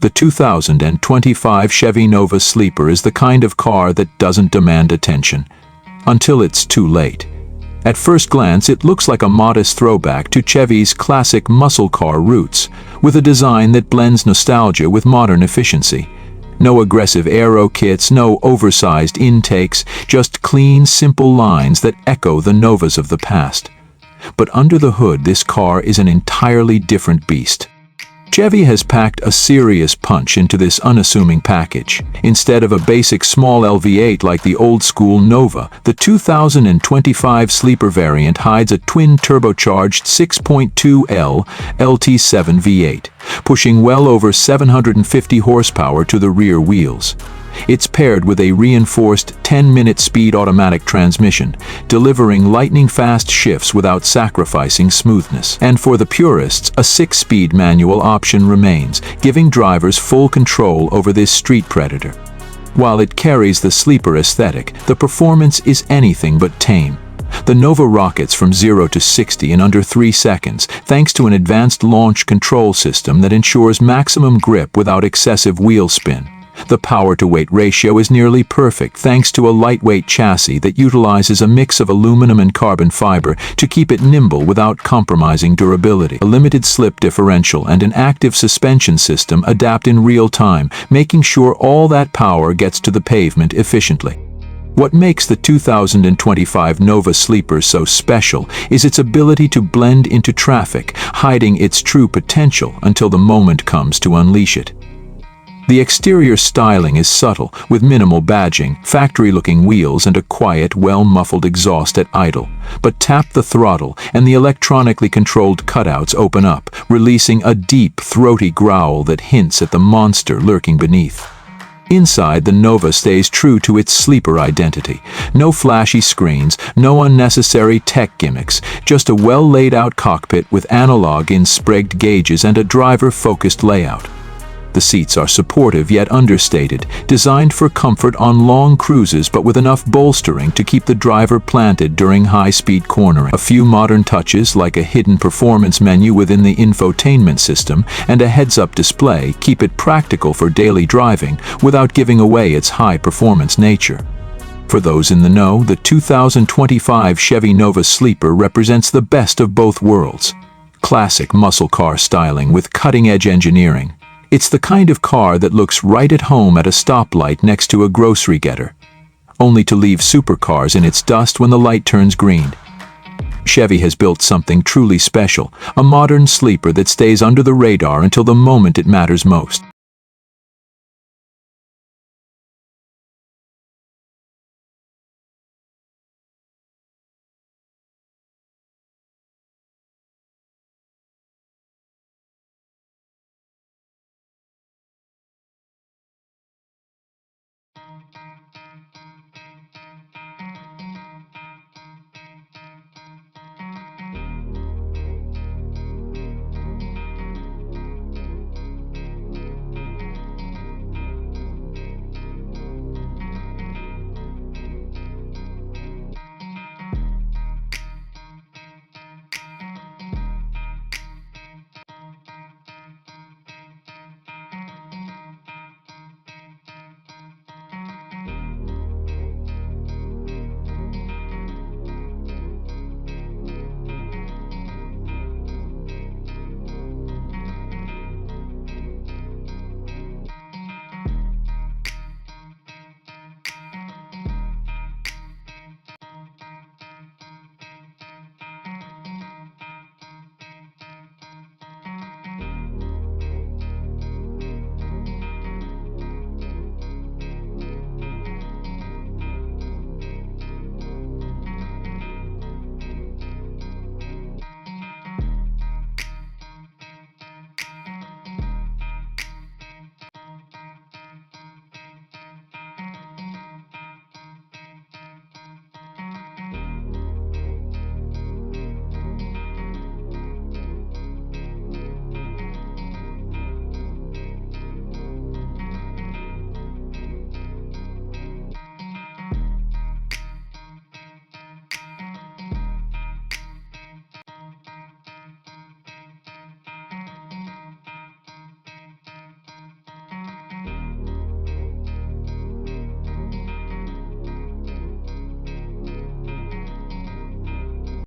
The 2025 Chevy Nova Sleeper is the kind of car that doesn't demand attention until it's too late. At first glance, it looks like a modest throwback to Chevy's classic muscle car roots, with a design that blends nostalgia with modern efficiency. No aggressive aero kits, no oversized intakes, just clean, simple lines that echo the Novas of the past. But under the hood, this car is an entirely different beast. Chevy has packed a serious punch into this unassuming package. Instead of a basic small LV8 like the old-school Nova, the 2025 Sleeper variant hides a twin-turbocharged 6.2L LT7 V8, pushing well over 750 horsepower to the rear wheels. It's paired with a reinforced 10-minute speed automatic transmission, delivering lightning-fast shifts without sacrificing smoothness. And for the purists, a 6-speed manual option remains, giving drivers full control over this street predator. While it carries the sleeper aesthetic, the performance is anything but tame. The Nova rockets from 0 to 60 in under 3 seconds, thanks to an advanced launch control system that ensures maximum grip without excessive wheel spin. The power-to-weight ratio is nearly perfect thanks to a lightweight chassis that utilizes a mix of aluminum and carbon fiber to keep it nimble without compromising durability. A limited slip differential and an active suspension system adapt in real time, making sure all that power gets to the pavement efficiently. What makes the 2025 Nova Sleeper so special is its ability to blend into traffic, hiding its true potential until the moment comes to unleash it. The exterior styling is subtle, with minimal badging, factory-looking wheels and a quiet, well-muffled exhaust at idle. But tap the throttle, and the electronically controlled cutouts open up, releasing a deep, throaty growl that hints at the monster lurking beneath. Inside, the Nova stays true to its sleeper identity. No flashy screens, no unnecessary tech gimmicks, just a well-laid-out cockpit with analog-in-sprigged gauges and a driver-focused layout. The seats are supportive yet understated, designed for comfort on long cruises but with enough bolstering to keep the driver planted during high-speed cornering. A few modern touches, like a hidden performance menu within the infotainment system and a heads-up display, keep it practical for daily driving without giving away its high-performance nature. For those in the know, the 2025 Chevy Nova Sleeper represents the best of both worlds. Classic muscle car styling with cutting-edge engineering. It's the kind of car that looks right at home at a stoplight next to a grocery getter, only to leave supercars in its dust when the light turns green. Chevy has built something truly special, a modern sleeper that stays under the radar until the moment it matters most.